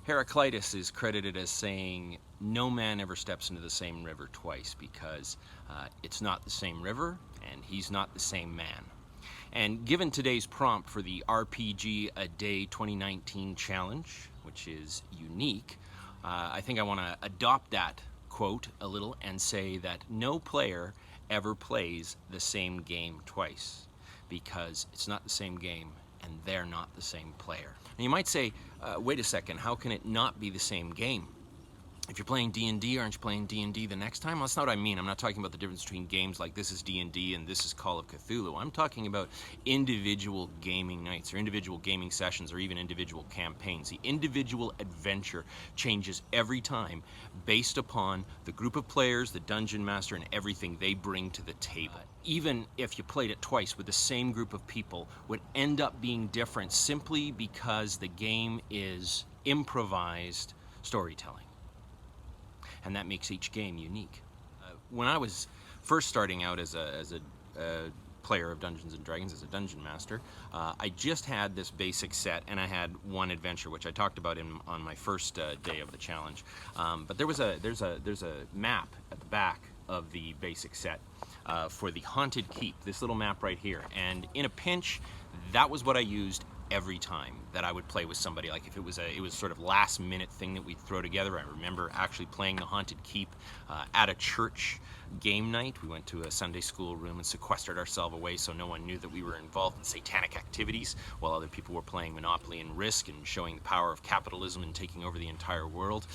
Heraclitus is credited as saying, no man ever steps into the same river twice, because it's not the same river and he's not the same man. And given today's prompt for the RPG A Day 2019 challenge, which is unique, I think I want to adopt that quote a little and say that no player ever plays the same game twice, because it's not the same game and they're not the same player. And you might say, wait a second, how can it not be the same game? If you're playing D&D, aren't you playing D&D the next time? Well, that's not what I mean. I'm not talking about the difference between games like this is D&D and this is Call of Cthulhu. I'm talking about individual gaming nights or individual gaming sessions or even individual campaigns. The individual adventure changes every time based upon the group of players, the dungeon master, and everything they bring to the table. Even if you played it twice with the same group of people, would end up being different simply because the game is improvised storytelling. And that makes each game unique. When I was first starting out as a player of Dungeons & Dragons, as a dungeon master, I just had this basic set, and I had one adventure, which I talked about on my first day of the challenge. But there's a map at the back of the basic set for the Haunted Keep, this little map right here. And in a pinch, that was what I used every time that I would play with somebody. Like if it was sort of last minute thing that we'd throw together. I remember actually playing the Haunted Keep at a church game night. We went to a Sunday school room and sequestered ourselves away so no one knew that we were involved in satanic activities while other people were playing Monopoly and Risk and showing the power of capitalism and taking over the entire world.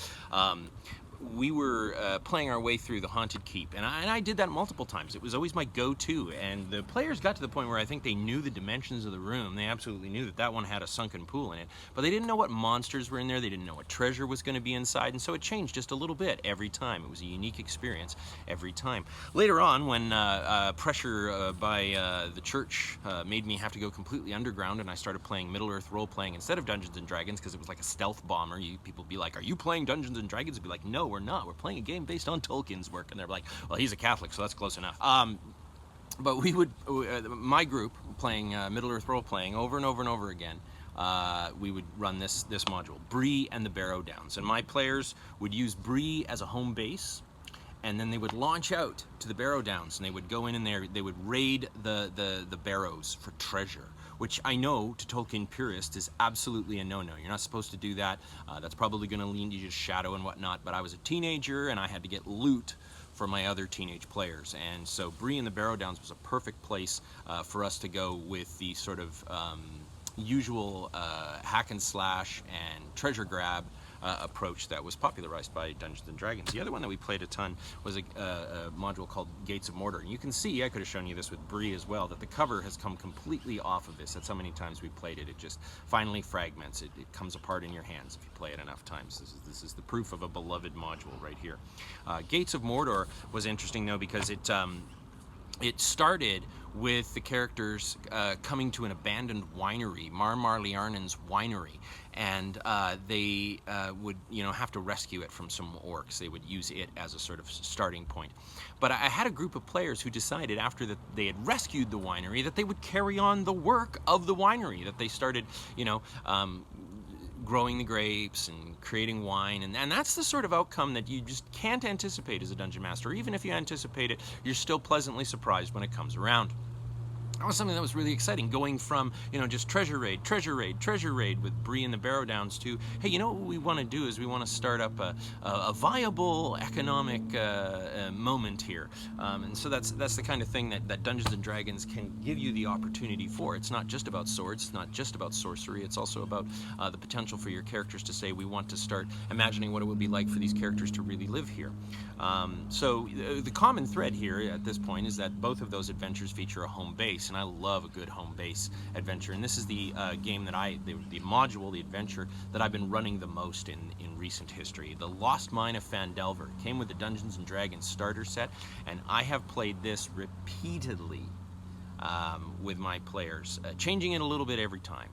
We were playing our way through the Haunted Keep, and I did that multiple times. It was always my go-to, and the players got to the point where I think they knew the dimensions of the room. They absolutely knew that that one had a sunken pool in it, but they didn't know what monsters were in there. They didn't know what treasure was going to be inside, and so it changed just a little bit every time. It was a unique experience every time. Later on, when pressure by the church made me have to go completely underground, and I started playing Middle-earth role-playing instead of Dungeons & Dragons, because it was like a stealth bomber. People would be like, are you playing Dungeons & Dragons? I'd be like, no, we're not. We're playing a game based on Tolkien's work. And they're like, well, he's a Catholic, so that's close enough. But we would, my group, playing Middle-earth role-playing over and over and over again, we would run this module, Bree and the Barrow Downs. And my players would use Bree as a home base, and then they would launch out to the Barrow Downs, and they would go in there, they would raid the barrows for treasure, which I know to Tolkien purists is absolutely a no-no. You're not supposed to do that. That's probably going to lead you to shadow and whatnot, but I was a teenager and I had to get loot for my other teenage players, and so Bree and the Barrow Downs was a perfect place for us to go with the sort of usual hack and slash and treasure grab approach that was popularized by Dungeons & Dragons. The other one that we played a ton was a module called Gates of Mordor. And you can see, I could have shown you this with Bree as well, that the cover has come completely off of this. That's how many times we played it. It just finally fragments. It comes apart in your hands if you play it enough times. This is the proof of a beloved module right here. Gates of Mordor was interesting though, because it started with the characters coming to an abandoned winery, Mar Liarnen's winery, and they would, have to rescue it from some orcs. They would use it as a sort of starting point. But I had a group of players who decided after that they had rescued the winery that they would carry on the work of the winery, that they started, growing the grapes and creating wine, and that's the sort of outcome that you just can't anticipate as a dungeon master. Even if you anticipate it, you're still pleasantly surprised when it comes around. That was something that was really exciting, going from, just treasure raid with Bree and the Barrow Downs to, hey, what we want to do is we want to start up a viable economic moment here. And so that's the kind of thing that Dungeons & Dragons can give you the opportunity for. It's not just about swords, it's not just about sorcery, it's also about the potential for your characters to say, we want to start imagining what it would be like for these characters to really live here. So the common thread here at this point is that both of those adventures feature a home base. And I love a good home base adventure, and this is the game that the module, the adventure that I've been running the most in recent history. The Lost Mine of Phandelver came with the Dungeons & Dragons starter set, and I have played this repeatedly with my players, changing it a little bit every time.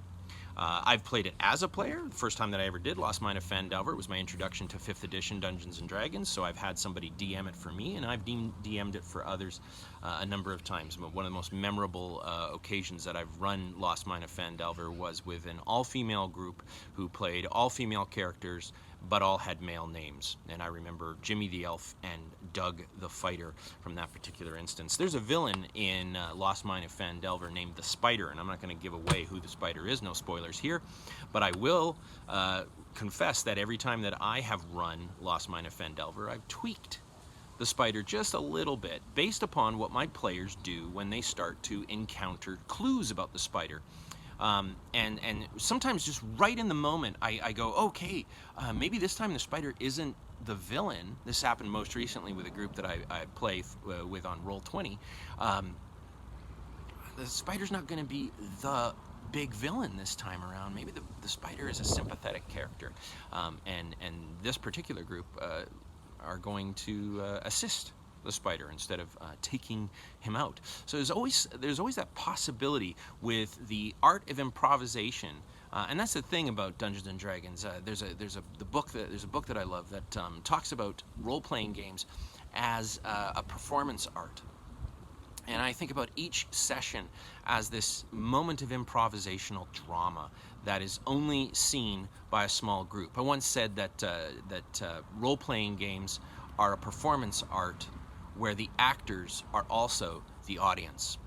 I've played it as a player. The first time that I ever did Lost Mine of Phandelver was my introduction to 5th edition Dungeons & Dragons, so I've had somebody DM it for me, and I've DM'd it for others a number of times. One of the most memorable occasions that I've run Lost Mine of Phandelver was with an all-female group who played all-female characters, but all had male names. And I remember Jimmy the Elf and Doug the Fighter from that particular instance. There's a villain in Lost Mine of Phandelver named the Spider, and I'm not going to give away who the Spider is, no spoilers here, but I will confess that every time that I have run Lost Mine of Phandelver, I've tweaked the Spider just a little bit based upon what my players do when they start to encounter clues about the Spider. And sometimes just right in the moment, I go, okay, maybe this time the Spider isn't the villain. This happened most recently with a group that I play with on Roll20. The Spider's not going to be the big villain this time around. Maybe the Spider is a sympathetic character. And this particular group are going to assist the Spider instead of taking him out. So there's always that possibility with the art of improvisation, and that's the thing about Dungeons and Dragons. There's a book that I love that talks about role-playing games as a performance art. And I think about each session as this moment of improvisational drama that is only seen by a small group. I once said that role-playing games are a performance art where the actors are also the audience.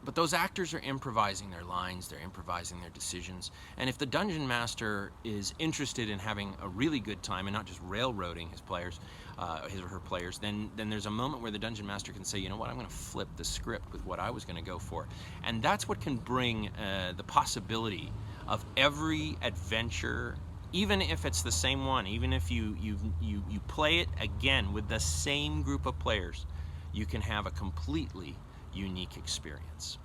But those actors are improvising their lines, they're improvising their decisions, and if the Dungeon Master is interested in having a really good time and not just railroading his players, his or her players, then there's a moment where the Dungeon Master can say, you know what, I'm going to flip the script with what I was going to go for. And that's what can bring the possibility of every adventure, even if it's the same one, even if you play it again with the same group of players, you can have a completely unique experience.